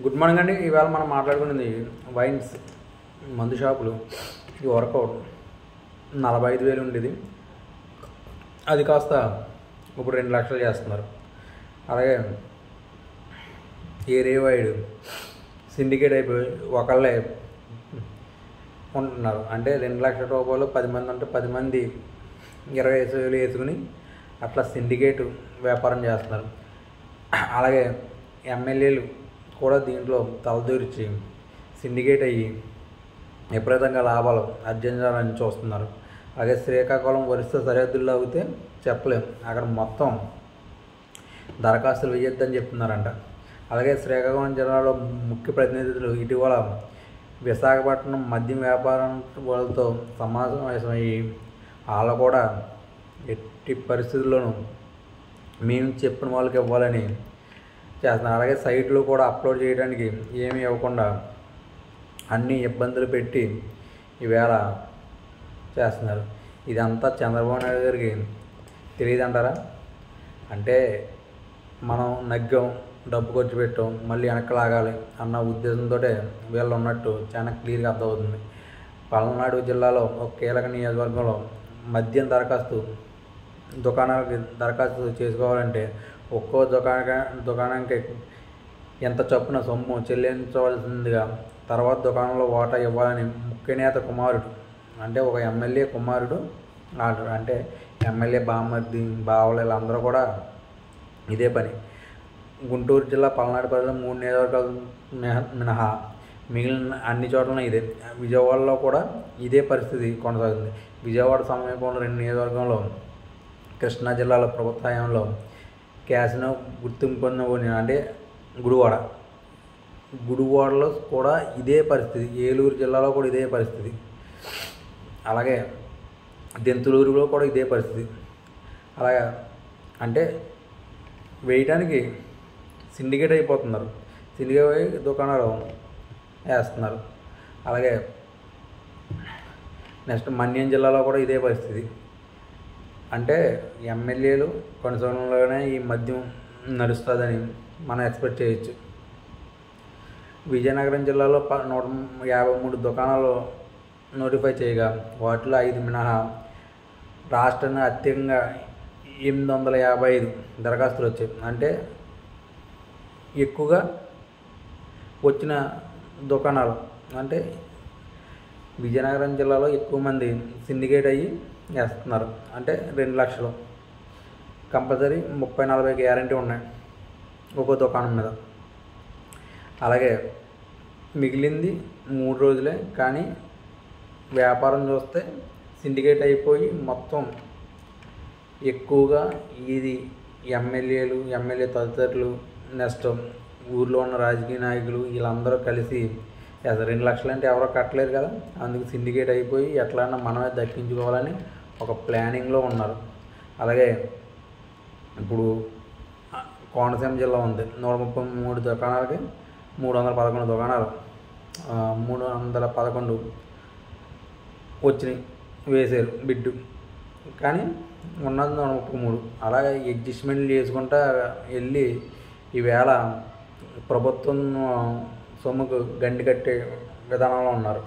Good morning అండి. ఇవాళ మనం మాట్లాడుకున్నది వైన్స్ మందు షాపులు. ఈ వర్కౌట్ 45,000 ఉండేది, అది కాస్త ఇప్పుడు 2 లక్షలు చేస్తున్నారు. అలాగే ఏరియా వైడ్ సిండికేట్ అయిపోయి ఒకళ్ళే ఉంటున్నారు. అంటే 2 లక్షల రూపాయలు 10 మంది ఉంటే 10 మంది 25,000 వేసుకుని అట్లా సిండికేట్ వ్యాపారం చేస్తున్నారు. అలాగే ఎమ్మెల్యేలు కూడా దీంట్లో తలదూర్చి సిండికేట్ అయ్యి విపరీతంగా లాభాలు ఆర్జించాలని చూస్తున్నారు. అలాగే శ్రీకాకుళం వరుస సరిహద్దుల్లో అవుతే చెప్పలేం, అక్కడ మొత్తం దరఖాస్తులు వేయొద్దని చెప్తున్నారంట. అలాగే శ్రీకాకుళం జిల్లాలో ముఖ్య ప్రతినిధులు ఇటీవల విశాఖపట్నం మద్యం వ్యాపారం వాళ్ళతో సమావేశమయ్యి వాళ్ళు కూడా ఎట్టి పరిస్థితుల్లోనూ మేము చెప్పిన వాళ్ళకి ఇవ్వాలని చేస్తున్నారు. అలాగే సైట్లు కూడా అప్లోడ్ చేయడానికి ఏమీ ఇవ్వకుండా అన్ని ఇబ్బందులు పెట్టి ఈవేళ చేస్తున్నారు. ఇదంతా చంద్రబాబు నాయుడు గారికి తెలియదంటారా? అంటే మనం నగ్గం, డబ్బు ఖర్చు పెట్టాం, మళ్ళీ వెనక్కి లాగాలి అన్న ఉద్దేశంతో వీళ్ళు ఉన్నట్టు చాలా క్లియర్గా అర్థమవుతుంది. పల్నాడు జిల్లాలో ఒక కీలక నియోజకవర్గంలో మద్యం దుకాణాలకి దరఖాస్తు చేసుకోవాలంటే ఒక్కో దుకాణానికి ఎంత చొప్పున సొమ్ము చెల్లించవలసిందిగా, తర్వాత దుకాణంలో వాటా ఇవ్వాలని ముఖ్య నేత కుమారుడు, అంటే ఒక ఎమ్మెల్యే కుమారుడు ఆర్డర్. అంటే ఎమ్మెల్యే బామ్మర్ది, బావలు వీళ్ళందరూ కూడా ఇదే పని. గుంటూరు జిల్లా పల్నాడు పరిధిలో 3 నియోజకవర్గాలు మినహా మిగిలిన అన్ని చోట్ల ఇదే. విజయవాడలో కూడా ఇదే పరిస్థితి కొనసాగుతుంది. విజయవాడ సమీపంలో 2 నియోజకవర్గంలో కృష్ణా జిల్లాలో ప్రభుత్వ హయాంలో క్యాసినో గుర్తింపు పొందిన అంటే గుడివాడలో కూడా ఇదే పరిస్థితి. ఏలూరు జిల్లాలో కూడా ఇదే పరిస్థితి. అలాగే దెంతులూరులో కూడా ఇదే పరిస్థితి. అలాగే అంటే వేయటానికి సిండికేట్ అయిపోతున్నారు, సిండికేట్ దుకాణాలు వేస్తున్నారు. అలాగే నెక్స్ట్ మన్యం జిల్లాలో కూడా ఇదే పరిస్థితి. అంటే ఎమ్మెల్యేలు కొనసాగంలోనే ఈ మద్యం నడుస్తుందని మనం ఎక్స్పెక్ట్ చేయొచ్చు. విజయనగరం జిల్లాలో 153 దుకాణాలు నోటిఫై చేయగా వాటిలో 5 మినహా రాష్ట్రంలో అత్యధికంగా 855 దరఖాస్తులు వచ్చాయి. అంటే ఎక్కువగా వచ్చిన దుకాణాలు అంటే విజయనగరం జిల్లాలో ఎక్కువ మంది సిండికేట్ అయ్యి వేస్తున్నారు. అంటే 2 లక్షలు కంపల్సరీ 30-40 గ్యారంటీ ఉన్నాయి ఒక్కో దుకాణం మీద. అలాగే మిగిలింది 3 రోజులే, కానీ వ్యాపారం చూస్తే సిండికేట్ అయిపోయి మొత్తం ఎక్కువగా ఇది ఎమ్మెల్యే తదితరులు, నెక్స్ట్ ఊర్లో ఉన్న రాజకీయ నాయకులు వీళ్ళందరూ కలిసి 2 లక్షలు అంటే ఎవరో కట్టలేరు కదా, అందుకు సిండికేట్ అయిపోయి ఎట్లన్నా మనమే దక్కించుకోవాలని ఒక ప్లానింగ్లో ఉన్నారు. అలాగే ఇప్పుడు కోనసీమ జిల్లా ఉంది, 133 దుకాణాలకి 311 దుకాణాలు 311 వచ్చినాయి, వేసారు బిడ్డు, కానీ ఉన్నది 133. అలాగే అడ్జస్ట్మెంట్లు చేసుకుంటా వెళ్ళి ఈవేళ ప్రభుత్వం సొమ్ముకు గండి కట్టే విధానంలో ఉన్నారు.